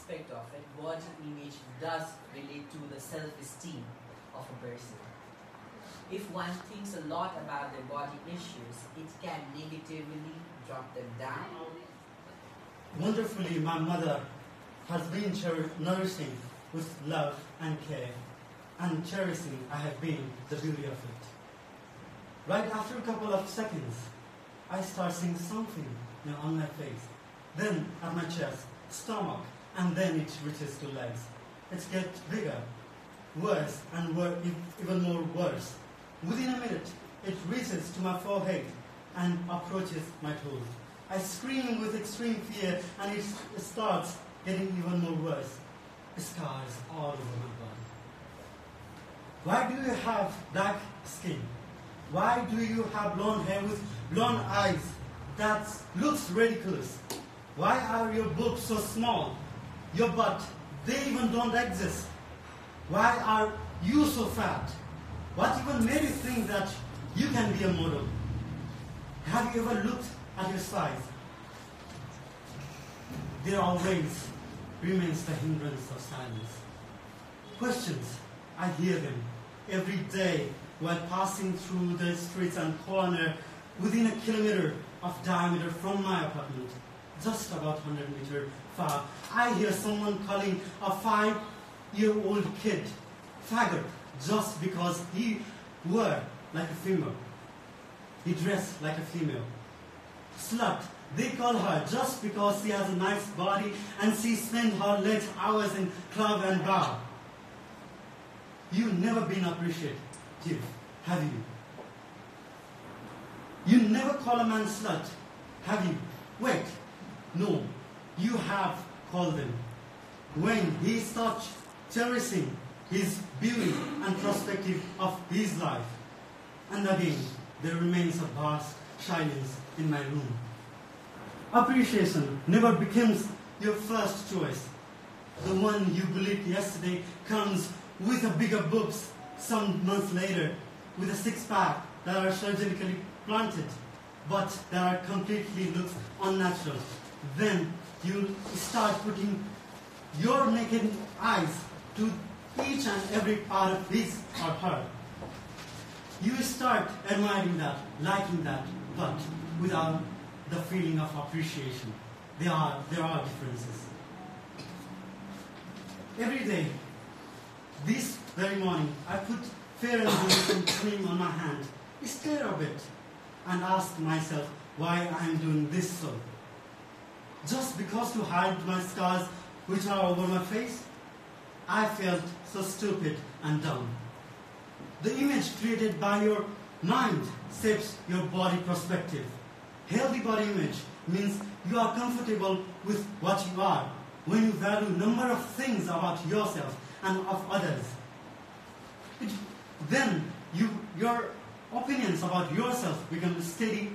aspect of it, body image does relate to the self-esteem of a person. If one thinks a lot about their body issues, it can negatively drop them down. Wonderfully, my mother has been nourishing with love and care, and cherishing I have been the beauty of it. Right after a couple of seconds, I start seeing something on my face, then at my chest, stomach, and then it reaches to legs. It gets bigger, worse, and even more worse. Within a minute, it reaches to my forehead and approaches my toes. I scream with extreme fear, and it starts getting even more worse. Scars all over my body. Why do you have dark skin? Why do you have blonde hair with blonde eyes? That looks ridiculous. Why are your boobs so small? Your butt, they even don't exist. Why are you so fat? What even made you think that you can be a model? Have you ever looked at your size? There always remains the hindrance of silence. Questions, I hear them every day while passing through the streets and corner within a kilometer of diameter from my apartment, just about 100 meters far. I hear someone calling a 5-year-old kid faggot just because he wore like a female. He dressed like a female. Slut, they call her just because she has a nice body and she spent her late hours in club and bar. You've never been appreciated, have you? You never call a man slut, have you? Wait, no, you have called him. When he starts cherishing his beauty and perspective of his life. And again, there remains a vast silence in my room. Appreciation never becomes your first choice. The one you believed yesterday comes with a bigger boobs some months later, with a six-pack that are surgically planted, but that are completely look unnatural. Then you start putting your naked eyes to each and every part of his or her. You start admiring that, liking that, but without the feeling of appreciation. There are differences. Every day, this very morning, I put Fair and Handsome cream on my hand, stare a bit, and ask myself why I am doing this so. Just because to hide my scars which are over my face? I felt so stupid and dumb. The image created by your mind shapes your body perspective. Healthy body image means you are comfortable with what you are when you value number of things about yourself and of others. Then your opinions about yourself become steady,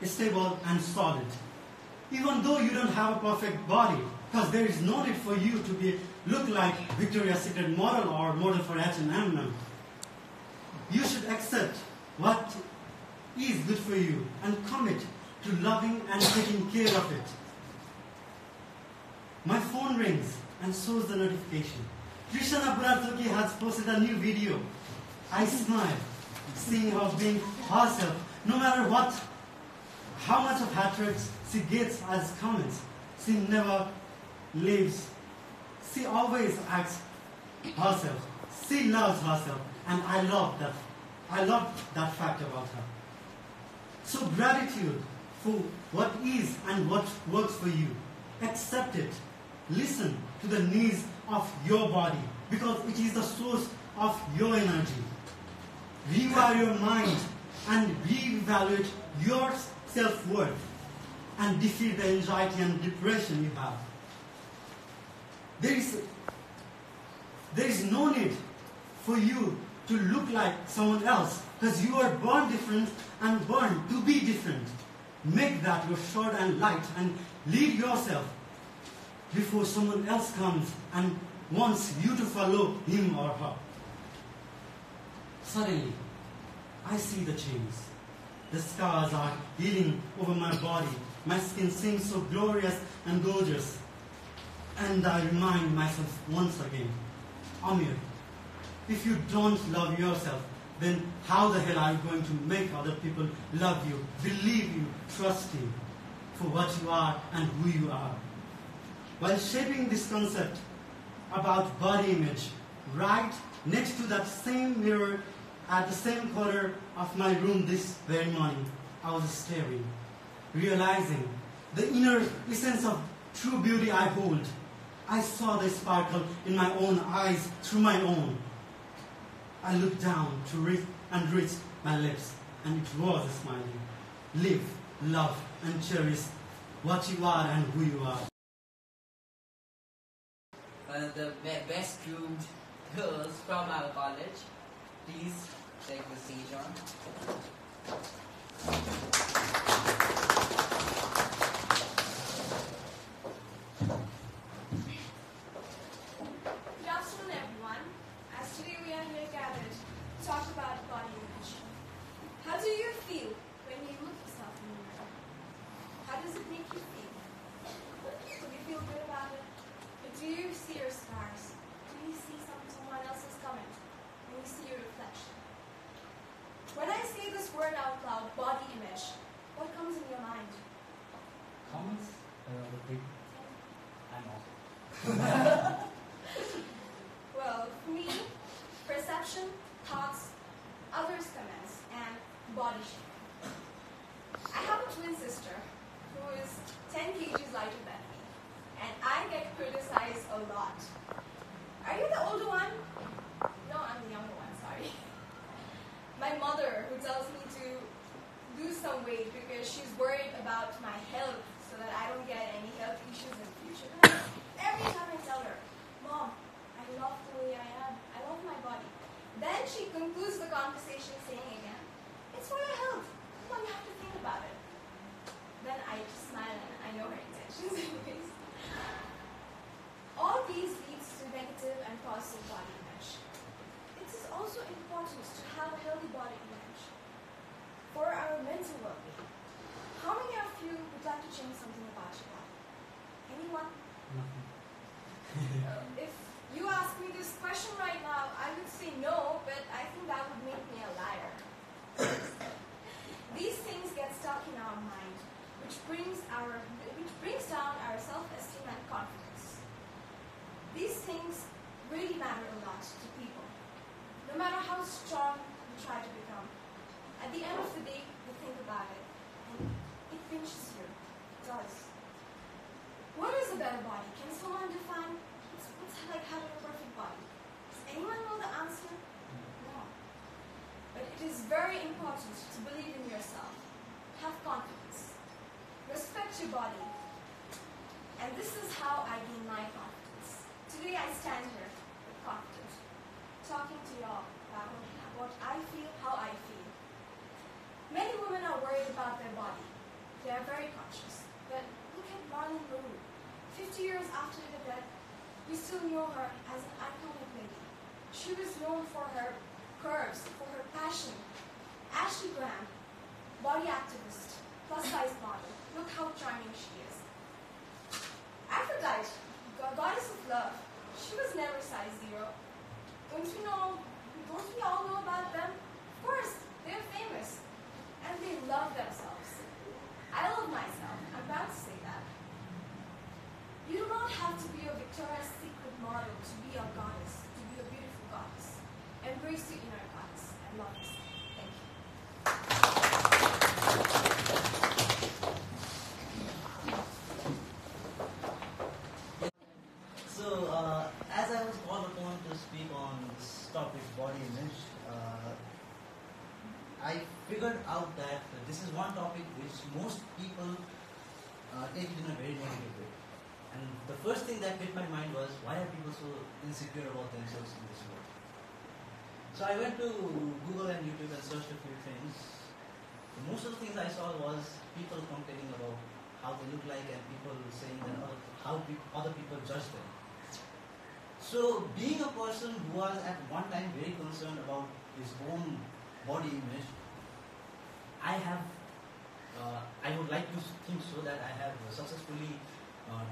stable, and solid. Even though you don't have a perfect body, because there is no need for you to look like Victoria's Secret model or model for H&M. You should accept what is good for you and commit to loving and taking care of it. My phone rings and shows the notification. Krishna Buratoki has posted a new video. I smile, seeing her being herself, no matter how much of hatred she gets as comments. She never leaves. She always acts herself. She loves herself, and I love that. I love that fact about her. So gratitude for what is and what works for you. Accept it. Listen to the needs of your body, because it is the source of your energy. Rewire your mind and reevaluate your self-worth and defeat the anxiety and depression you have. There is no need for you to look like someone else, because you are born different and born to be different. Make that your short and light and lead yourself before someone else comes and wants you to follow him or her. Suddenly, I see the change. The scars are healing over my body. My skin seems so glorious and gorgeous. And I remind myself once again, Amir, if you don't love yourself, then how the hell are you going to make other people love you, believe you, trust you for what you are and who you are? While shaping this concept about body image, right next to that same mirror at the same corner of my room this very morning, I was staring, realizing the inner essence of true beauty I hold. I saw the sparkle in my own eyes through my own. I looked down to reach my lips, and it was smiling. Live, love, and cherish what you are and who you are. The best groomed girls from our college, please take the stage on. Good afternoon, everyone. As today we are here gathered to talk about body image. How do you feel when you look at yourself in the mirror? How does it make you feel? Do you feel good about it? Or do you see your scars? Do you see someone else's comment when you see your reflection? When I say this word out loud, body image, what comes in your mind? Comments? I'm off. Well, for me, perception, thoughts, others' comments, and body shape. I have a twin sister who is 10 kgs lighter than me, and I get criticized a lot. Are you the older one? No, I'm the younger one, sorry. My mother, who tells me to lose some weight because she's worried about my health so that I don't get any health issues in the future. Every time I tell her, Mom, I love the way I am. I love my body. Then she concludes the conversation saying again, it's for your health. Come on, you have to think about it. Then I just smile and I know her intentions anyways. All these leads to negative and positive body image. It is also important to have a healthy body image for our mental well-being. How many of you would like to change something about your body? Anyone? If you ask me this question right now, I would say no, but I think that would make me a liar. These things get stuck in our mind, which brings down our self-esteem and confidence. These things really matter a lot to people. No matter how strong we try to become, at the end of the day, we think about it, and it pinches you. It does. What is a better body? Can someone define what's like having a perfect body? Does anyone know the answer? No. But it is very important to believe in yourself. Have confidence. Respect your body. And this is how I gain my confidence. Today I stand here with confidence, talking to y'all about what I feel, how I feel. Many women are worried about their body. They are very conscious. But look at Marilyn Monroe. 50 years after her death, we still know her as an iconic lady. She was known for her curves, for her passion. Ashley Graham, body activist, plus-size model. Look how charming she is. Aphrodite, goddess of love. She was never size 0. Don't we all know about them? Of course, they're famous. And they love themselves. I love myself. I'm proud to say that. You do not have to be a Victoria's Secret model to be a goddess, to be a beautiful goddess. Embrace your inner goddess. I love this. Thank you. So, as I was called upon to speak on this topic, body image, I figured out that this is one topic which most people take it in a very negative way. And the first thing that hit my mind was, why are people so insecure about themselves in this world? So I went to Google and YouTube and searched a few things. Most of the things I saw was people complaining about how they look like and people saying that how other people judge them. So being a person who was at one time very concerned about his own body image, I would like to think so that I have successfully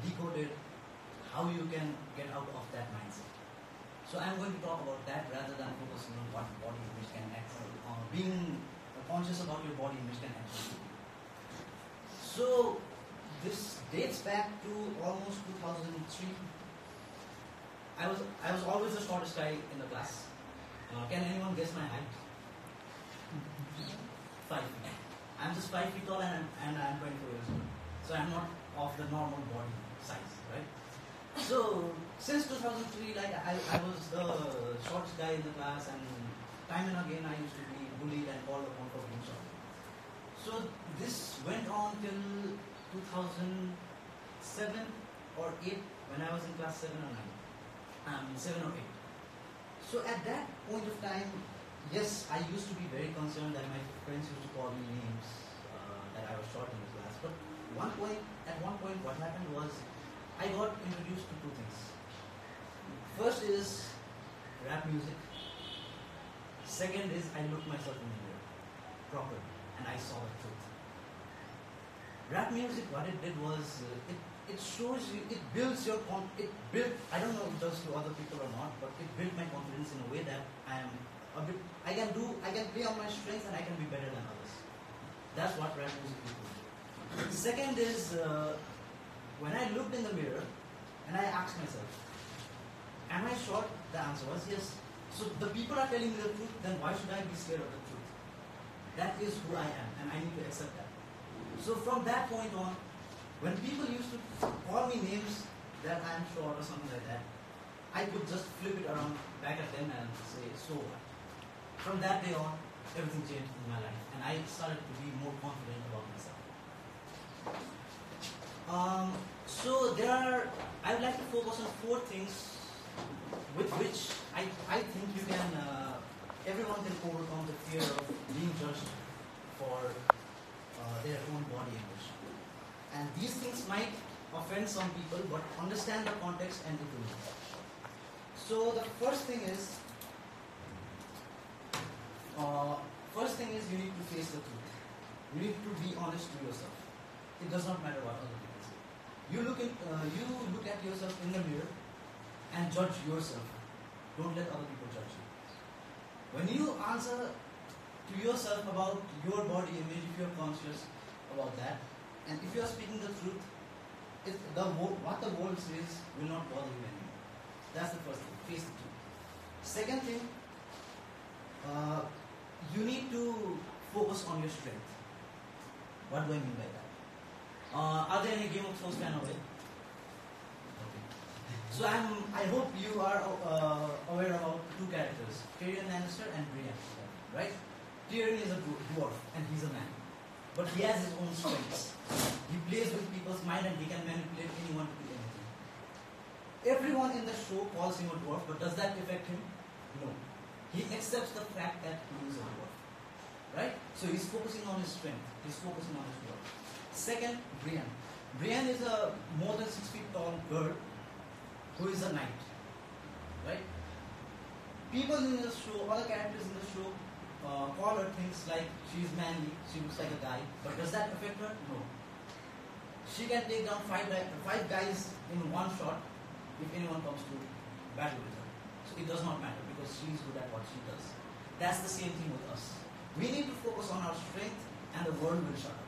decoded how you can get out of that mindset. So I'm going to talk about that rather than focusing on what body image can actually, being conscious about your body image can actually do. So this dates back to almost 2003. I was always the shortest guy in the class. Can anyone guess my height? 5 feet. I'm just 5 feet tall and I'm 24 years old. So I'm not of the normal body size, right? So since 2003, like I was the shortest guy in the class, and time and again I used to be bullied and called upon for being short. So this went on till 2007 or 8 when I was in class 7 or 9. 7 or 8. So at that point of time, yes, I used to be very concerned that my friends used to call me names that I was short in the class. But at one point, what happened was I got introduced to two things. First is rap music. Second is I looked myself in the mirror properly and I saw the truth. Rap music, what it did was it shows you, it builds your I don't know if it does to other people or not, but it built my confidence in a way that I can play on my strengths and I can be better than others. That's what rap music did. Second is when I looked in the mirror and I asked myself, am I short? The answer was yes. So the people are telling me the truth, then why should I be scared of the truth? That is who I am and I need to accept that. So from that point on, when people used to call me names that I am short or something like that, I could just flip it around back at them and say, so what? From that day on, everything changed in my life and I started to be more confident about myself. So I would like to focus on 4 things with which I think you can, everyone can overcome the fear of being judged for their own body image. And these things might offend some people, but understand the context and it will. So the first thing is you need to face the truth. You need to be honest to yourself. It does not matter what other people say. You look at yourself in the mirror and judge yourself. Don't let other people judge you. When you answer to yourself about your body image, if you are conscious about that, and if you are speaking the truth, what the world says will not bother you anymore. That's the first thing. Face the truth. Second thing, you need to focus on your strength. What do I mean by that? Are there any Game of Thrones fan aware? Okay. So I hope you are aware about 2 characters, Tyrion Lannister and Brienne, right? Tyrion is a dwarf and he's a man, but he has his own strengths. He plays with people's mind and he can manipulate anyone to do anything. Everyone in the show calls him a dwarf, but does that affect him? No. He accepts the fact that he is a dwarf, right? So he's focusing on his strength. He's focusing on his dwarf. Second, Brienne. Brienne is a more than 6 feet tall girl who is a knight, right? People in the show, other characters in the show, call her things like she's manly, she looks like a guy, but does that affect her? No. She can take down 5 guys in one shot if anyone comes to battle with her. So it does not matter because she's good at what she does. That's the same thing with us. We need to focus on our strength and the world will shut up.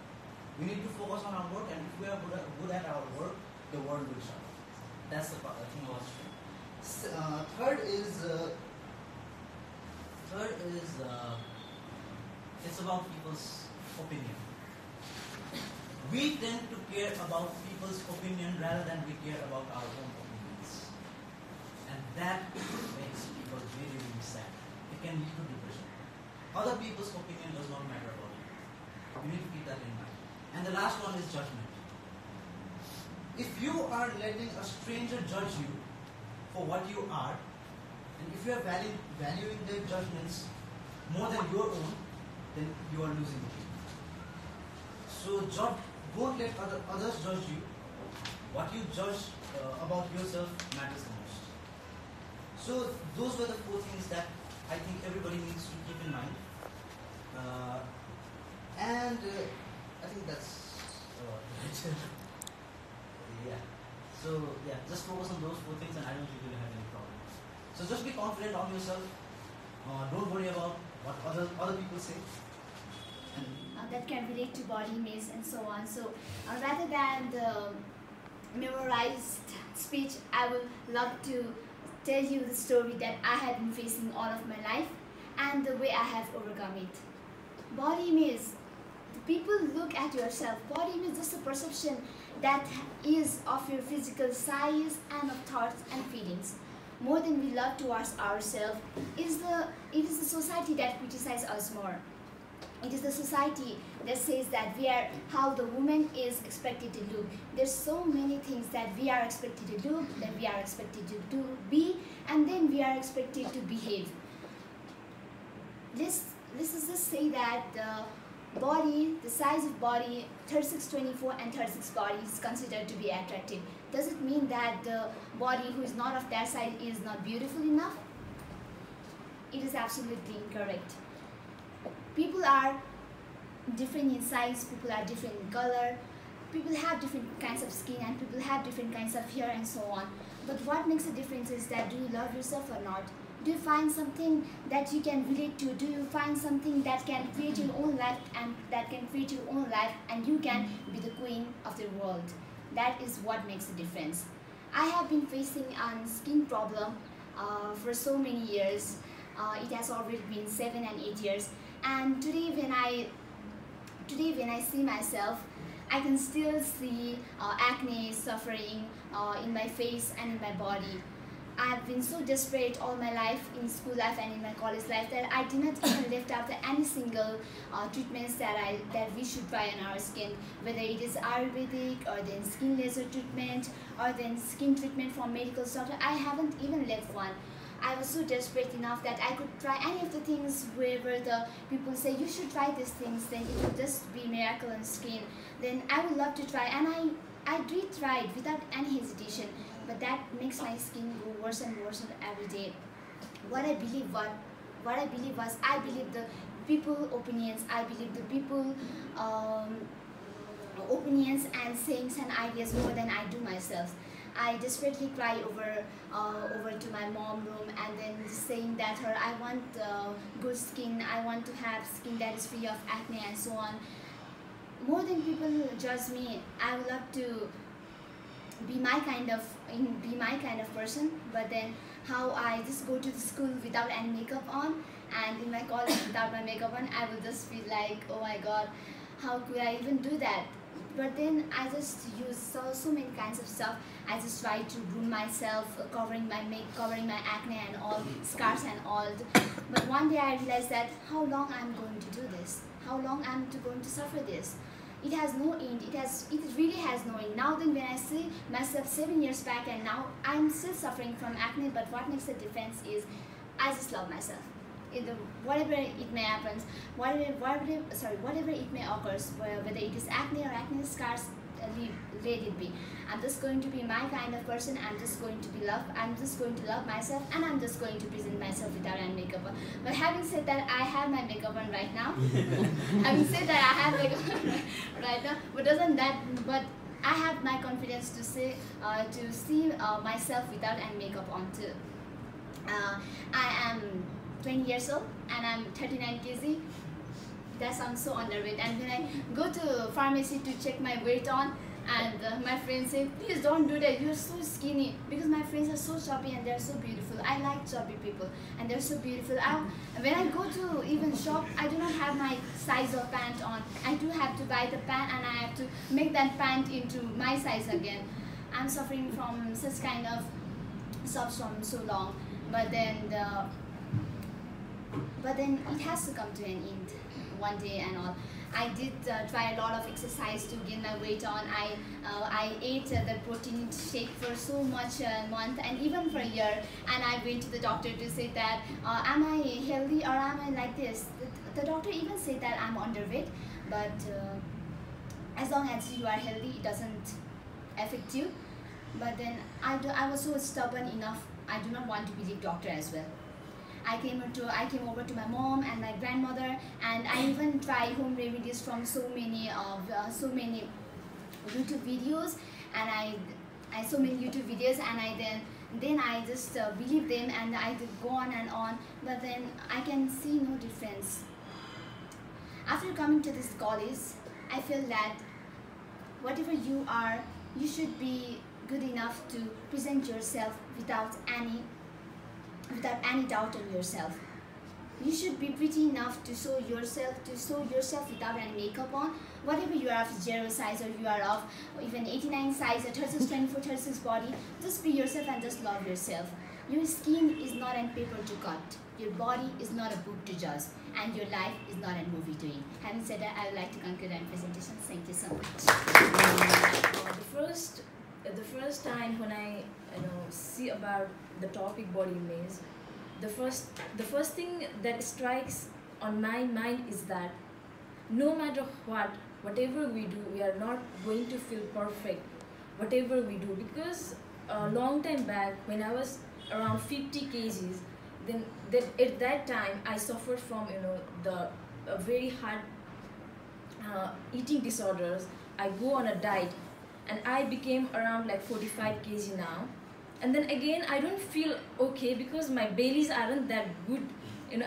We need to focus on our work, and if we are good at our work, the world will shut up. That's the thing about strength. Third is it's about people's opinion. We tend to care about people's opinion rather than we care about our own opinions, and that makes people really, really sad. It can lead to depression. Other people's opinion does not matter about you. You need to keep that in mind. And the last one is judgment. If you are letting a stranger judge you for what you are, and if you are valuing their judgments more than your own, then you are losing the game. So don't let others judge you. What you judge about yourself matters the most. So those were the 4 things that I think everybody needs to keep in mind. I think that's yeah. So yeah, just focus on those 4 things and I don't think you'll have any problem. So just be confident on yourself. Don't worry about what other people say. And that can relate to body image and so on. So rather than the memorized speech, I would love to tell you the story that I have been facing all of my life and the way I have overcome it. Body image, the people look at yourself. Body image is just a perception that is of your physical size and of thoughts and feelings. More than we love towards ourselves, it is the society that criticizes us more. It is the society that says that we are how the woman is expected to look. There's so many things that we are expected to do, that we are expected to do, be, and then we are expected to behave. Let's just say that the body, the size of body, 36-24 and 36 body is considered to be attractive. Does it mean that the body who is not of that size is not beautiful enough? It is absolutely incorrect. People are different in size, people are different in color, people have different kinds of skin and people have different kinds of hair and so on. But what makes a difference is that do you love yourself or not? Do you find something that you can relate to? Do you find something that can create your own life and you can be the queen of the world? That is what makes a difference. I have been facing a skin problem for so many years. It has already been 7 and 8 years. And today when I see myself, I can still see acne suffering in my face and in my body. I have been so desperate all my life, in school life and in my college life, that I did not even left out any single treatments that we should try on our skin, whether it is Ayurvedic or then skin laser treatment or then skin treatment from medical doctor. I haven't even left one. I was so desperate enough that I could try any of the things wherever the people say you should try these things, then it will just be miracle on skin. Then I would love to try, and I did try it without any hesitation, but that makes my skin go worse and worse every day. What I believe was I believe the people opinions, I believe the people opinions and sayings and ideas more than I do myself. I desperately cry over to my mom room and then saying that I want good skin, I want to have skin that is free of acne and so on. More than people judge me, I would love to be my kind of person, but then how I just go to the school without any makeup on, and in my college without my makeup on, I will just feel like, oh my god, how could I even do that? But then I just use so many kinds of stuff. I just try to groom myself, covering my acne and all, scars and all. But one day I realized that how long I'm going to do this? How long I'm going to suffer this? It has no end. It really has no end. Now then, when I see myself 7 years back and now I'm still suffering from acne, but what makes the difference is I just love myself. Whatever it may happen, whatever it may occur, whether it is acne or acne scars, let it be. I'm just going to be my kind of person. I'm just going to love myself, and I'm just going to present myself without any makeup on. But having said that, I have my makeup on right now. Having said that, I have makeup on right now. But I have my confidence to see myself without any makeup on too. I am 20 years old and I'm 39 kg. That sounds so underweight. And when I go to pharmacy to check my weight on, and my friends say, please don't do that, you're so skinny. Because my friends are so chubby and they're so beautiful. I like chubby people and they're so beautiful. When I go to even shop, I do not have my size of pant on. I do have to buy the pant and I have to make that pant into my size again. I'm suffering from such kind of stuff from so long. But then it has to come to an end one day and all. I did try a lot of exercise to gain my weight on. I ate the protein shake for so much a month and even for a year, and I went to the doctor to say that am I healthy or am I like this? The doctor even said that I'm underweight, but as long as you are healthy, it doesn't affect you. But then I was so stubborn enough. I do not want to believe doctor as well. I came over to my mom and my grandmother, and I even tried home remedies from so many YouTube videos, and I so many YouTube videos, and then I just believe them, and I go on and on, but then I can see no difference. After coming to this college, I feel that whatever you are, you should be good enough to present yourself without any doubt on yourself. You should be pretty enough to show yourself without any makeup on. Whatever you are of 0 size, or you are of even 89 size, or 36, 24, 36 body, just be yourself and just love yourself. Your skin is not a paper to cut. Your body is not a book to judge. And your life is not a movie to eat. Having said that, I would like to conclude my presentation. Thank you so much. The first time when I see about the topic body image, the first thing that strikes on my mind is that no matter whatever we do, we are not going to feel perfect whatever we do, because a long time back when I was around 50 kgs, then at that time I suffered from the very hard eating disorders. I go on a diet and I became around like 45 kg now, and then again I don't feel okay because my bellies aren't that good.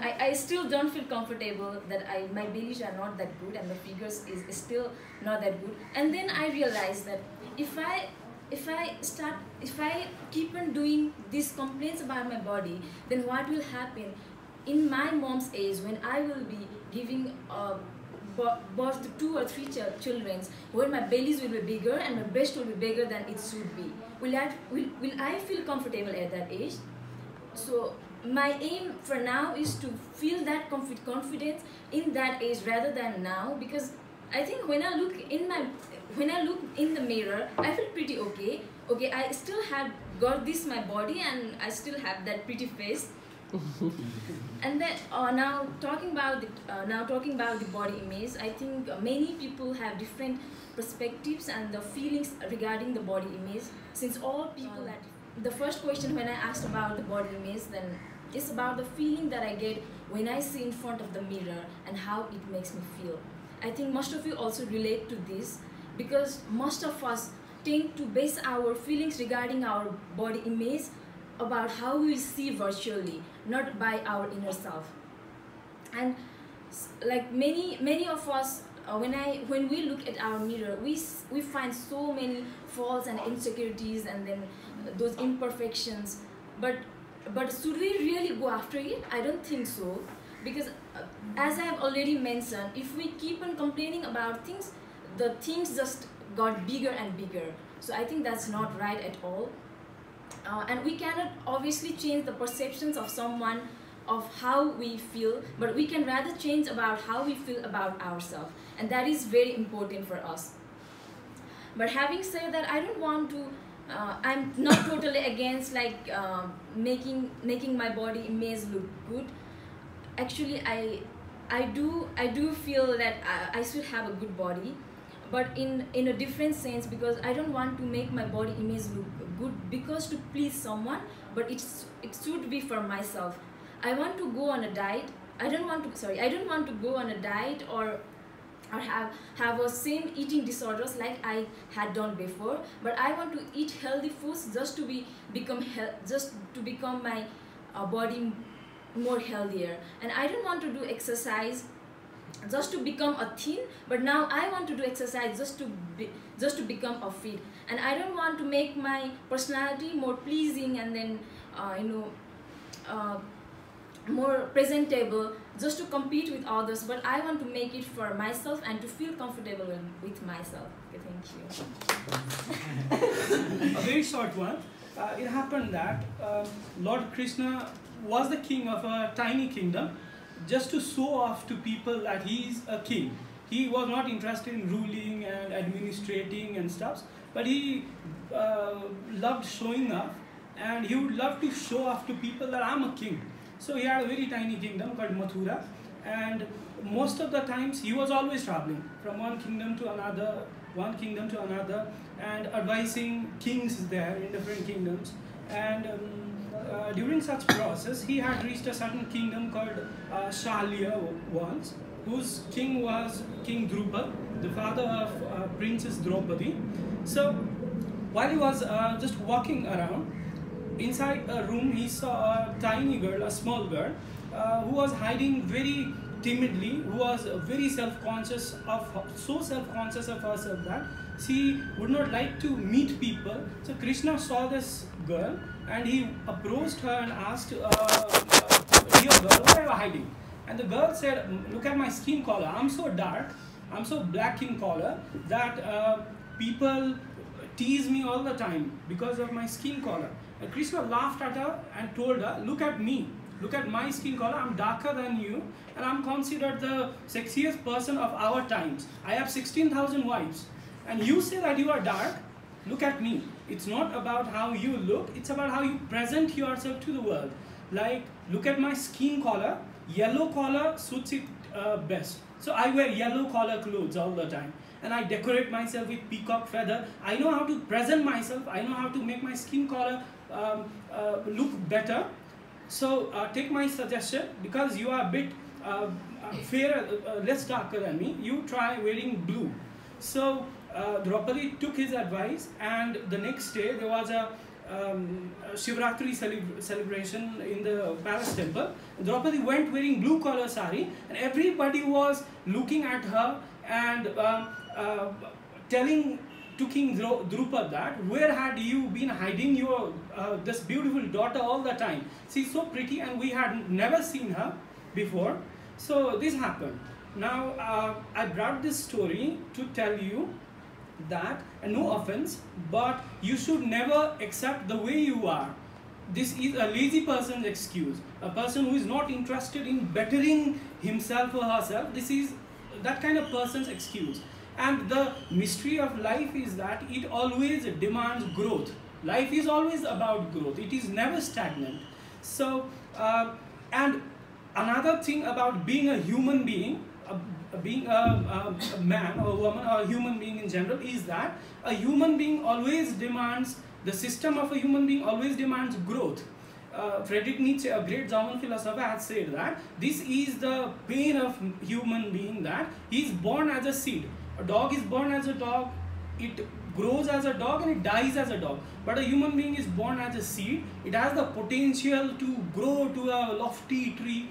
I still don't feel comfortable that my bellies are not that good, and the figures is still not that good. And then I realized that if I keep on doing these complaints about my body, then what will happen in my mom's age, when I will be giving birth to 2 or 3 children, where my bellies will be bigger and my breast will be bigger than it should be. Will I feel comfortable at that age? So my aim for now is to feel that confidence in that age rather than now, because I think when I look in the mirror, I feel pretty okay. Okay, I still have got this my body, and I still have that pretty face. And then now talking about the body image, I think many people have different perspectives and the feelings regarding the body image. Since all people the first question when I asked about the body image, then it's about the feeling that I get when I see in front of the mirror and how it makes me feel. I think most of you also relate to this, because most of us tend to base our feelings regarding our body image about how we see virtually, not by our inner self. And like many of us, when we look at our mirror, we find so many faults and insecurities, and then those imperfections. But should we really go after it? I don't think so, because as I have already mentioned, if we keep on complaining about things, the things just got bigger and bigger. So I think that's not right at all. And we cannot obviously change the perceptions of someone of how we feel, but we can rather change about how we feel about ourselves, and that is very important for us. But having said that, I don't want to I'm not totally against like making my body image look good. Actually, I do feel that I should have a good body, but in a different sense, because I don't want to make my body image look good because to please someone, but it should be for myself. I want to go on a diet. I don't want to go on a diet or have a same eating disorders like I had done before, but I want to eat healthy foods just to become my body more healthier. And I don't want to do exercise just to become a thin, but now I want to do exercise just to become a fit. And I don't want to make my personality more pleasing and then more presentable just to compete with others, but I want to make it for myself and to feel comfortable with myself. Okay, thank you. A very short one. It happened that Lord Krishna was the king of a tiny kingdom, just to show off to people that he is a king. He was not interested in ruling and administrating and stuff, but he loved showing off, and he would love to show off to people that I'm a king. So he had a very tiny kingdom called Mathura, and most of the times he was always traveling from one kingdom to another, and advising kings there in different kingdoms. And during such process, he had reached a certain kingdom called Shalya once, whose king was King Drupad, the father of Princess Draupadi. So while he was just walking around, inside a room he saw a tiny girl, a small girl, who was hiding very timidly, who was very self-conscious of herself that she would not like to meet people. So Krishna saw this girl and he approached her and asked, dear girl, why are you hiding? And the girl said, look at my skin color, I'm so dark, I'm so black in color that people tease me all the time because of my skin color. And Krishna laughed at her and told her, look at me, look at my skin color, I'm darker than you and I'm considered the sexiest person of our times. I have 16,000 wives and you say that you are dark, look at me. It's not about how you look, it's about how you present yourself to the world. Like, look at my skin color, yellow color suits it best. So I wear yellow color clothes all the time and I decorate myself with peacock feather. I know how to present myself, I know how to make my skin color look better. So take my suggestion, because you are a bit fairer, less darker than me, you try wearing blue. So Draupadi took his advice, and the next day there was a Shivratri celebration in the palace temple. Draupadi went wearing blue color sari and everybody was looking at her and telling to King Drupad that, where had you been hiding your this beautiful daughter all the time? She's so pretty and we had never seen her before. So this happened. Now I brought this story to tell you that, and no offense, but you should never accept the way you are. This is a lazy person's excuse. A person who is not interested in bettering himself or herself, this is that kind of person's excuse. And the mystery of life is that it always demands growth. Life is always about growth. It is never stagnant. So, and another thing about being a human being, being a man or a woman or a human being in general, is that a human being always demands, the system of a human being always demands growth. Friedrich Nietzsche, a great German philosopher, has said that this is the pain of human being, that he is born as a seed. A dog is born as a dog, it grows as a dog and it dies as a dog. But a human being is born as a seed. It has the potential to grow to a lofty tree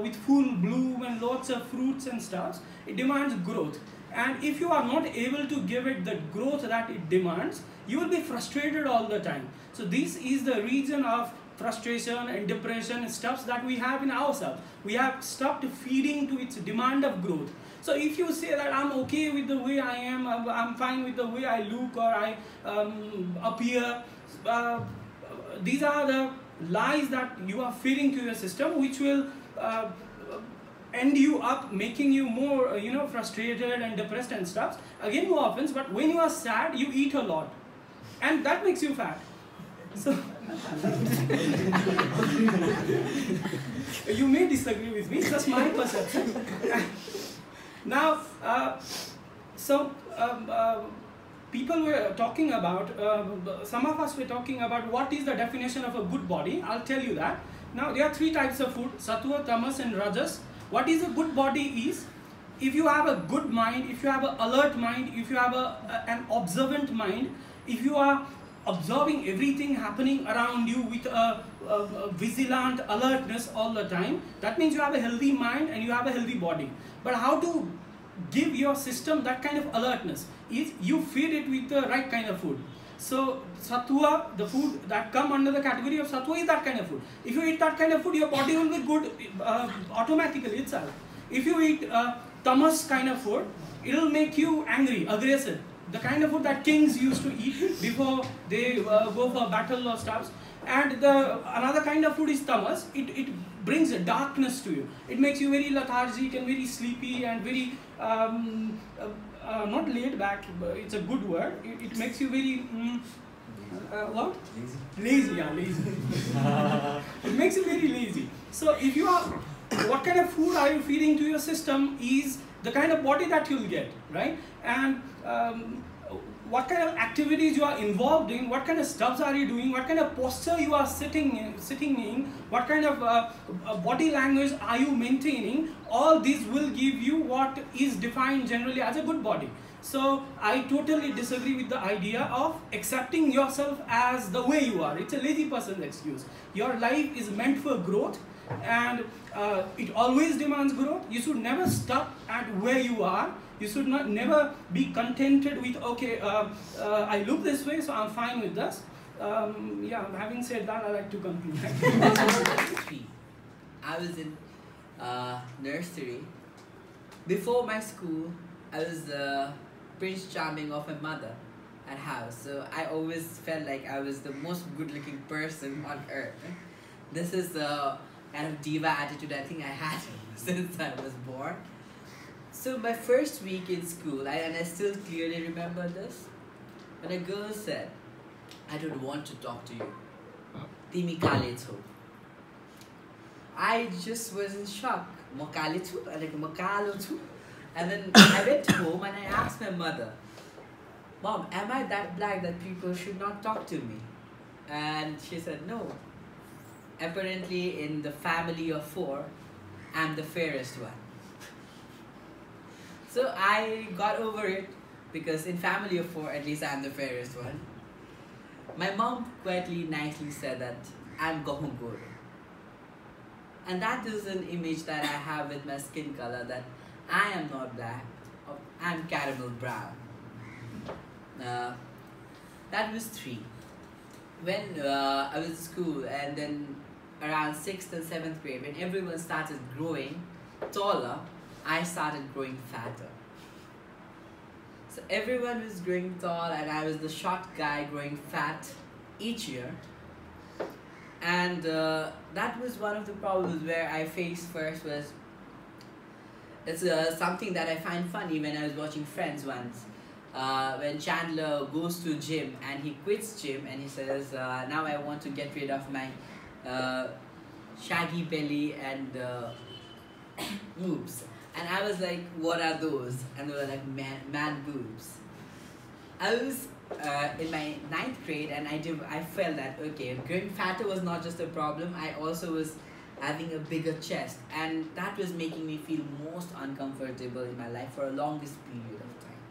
with full bloom and lots of fruits and stuff. It demands growth. And if you are not able to give it the growth that it demands, you will be frustrated all the time. So this is the reason of frustration and depression and stuff that we have in ourselves. We have stopped feeding to its demand of growth. So if you say that I'm okay with the way I am, I'm fine with the way I look or I appear, these are the lies that you are feeding to your system, which will end you up making you more frustrated and depressed and stuff. Again, no offense, but when you are sad, you eat a lot and that makes you fat. So you may disagree with me, that's my perception. Now, people were talking about, some of us were talking about what is the definition of a good body. I'll tell you that. Now, there are three types of food: Sattva, Tamas and Rajas. What is a good body is, if you have a good mind, if you have an alert mind, if you have an observant mind, if you are observing everything happening around you with a vigilant alertness all the time, that means you have a healthy mind and you have a healthy body. But how to give your system that kind of alertness is you feed it with the right kind of food. So sattva, the food that come under the category of sattva, is that kind of food. If you eat that kind of food, your body will be good automatically itself. If you eat tamas kind of food, it will make you angry, aggressive. The kind of food that kings used to eat before they go for battle or stuff. And another kind of food is tamas. It brings a darkness to you. It makes you very lethargic and very sleepy and very not laid back, but it's a good word. It makes you very what? Lazy. Yeah, lazy. It makes you very lazy. So if you are, what kind of food are you feeding to your system is the kind of body that you'll get, right? And what kind of activities you are involved in, what kind of stuffs are you doing, what kind of posture you are sitting in, what kind of body language are you maintaining, all these will give you what is defined generally as a good body. So I totally disagree with the idea of accepting yourself as the way you are. It's a lazy person's excuse. Your life is meant for growth, and it always demands growth. You should never stop at where you are. You should never be contented with, okay, I look this way, so I'm fine with this. Yeah, having said that, I like to conclude. I was in nursery. Before my school, I was the Prince Charming of my mother at house. So I always felt like I was the most good-looking person on earth. This is the kind of diva attitude I think I had since I was born. So my first week in school, and I still clearly remember this, when a girl said, "I don't want to talk to you. Timi kale chho." I just was in shock. "Mo kale chu?" Like, "Mo kalo chu?" And then I went home and I asked my mother, "Mom, am I that black that people should not talk to me?" And she said, "No. Apparently in the family of 4, I'm the fairest one." So I got over it, because in family of 4, at least I'm the fairest one. My mom quietly, nicely said that I'm Gohunguru. And that is an image that I have with my skin color, that I am not black, I'm caramel brown. That was 3. When I was in school, and then around 6th and 7th grade, when everyone started growing taller, I started growing fatter. So everyone was growing tall, and I was the short guy growing fat each year. And that was one of the problems where I faced first. Was it's something that I find funny when I was watching Friends once. When Chandler goes to gym and he quits gym and he says, "Now I want to get rid of my shaggy belly and boobs." And I was like, "What are those?" And they were like, man boobs. I was in my 9th grade, and I felt that, okay, growing fatter was not just a problem, I also was having a bigger chest, and that was making me feel most uncomfortable in my life for a longest period of time.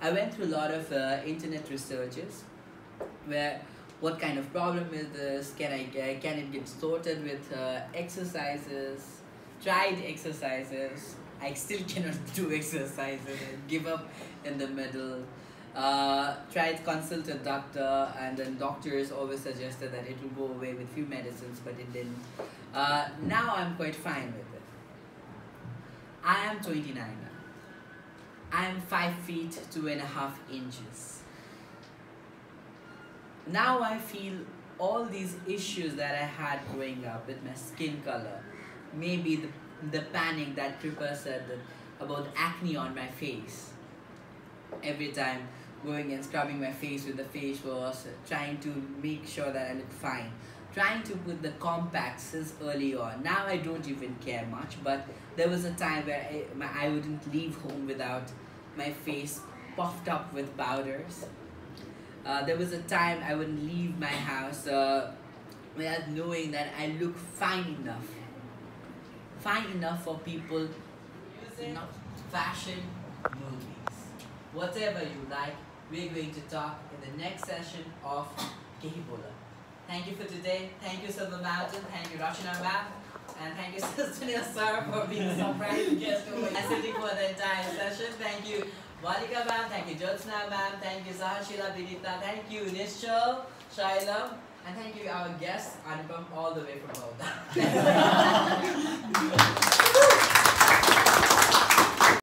I went through a lot of internet researches, where what kind of problem is this, can it get sorted with exercises, tried exercises. I still cannot do exercises, and give up in the middle. Tried consult a doctor, and then doctors always suggested that it will go away with few medicines, but it didn't. Now I'm quite fine with it. I am 29 now. I am 5 feet 2.5 inches. Now I feel all these issues that I had growing up with my skin color, maybe the panic that Kripa said about acne on my face. Every time going and scrubbing my face with the face wash, trying to make sure that I look fine, trying to put the compacts since early on. Now I don't even care much, but there was a time where I wouldn't leave home without my face puffed up with powders. There was a time I wouldn't leave my house without knowing that I look fine enough. Fine enough for people using fashion movies. Whatever you like, we're going to talk in the next session of Kehibola. Thank you for today. Thank you, Silver Mountain. Thank you, Rachana ma'am. And thank you, Sunil sir, for being a surprise guest and sitting for the entire session. Thank you, Valika ma'am. Thank you, Jyotsna ma'am. Thank you, Sahashila Vinita. Thank you, Nishchal, Shailam. And thank you, our guest, Anupam, all the way from Malta.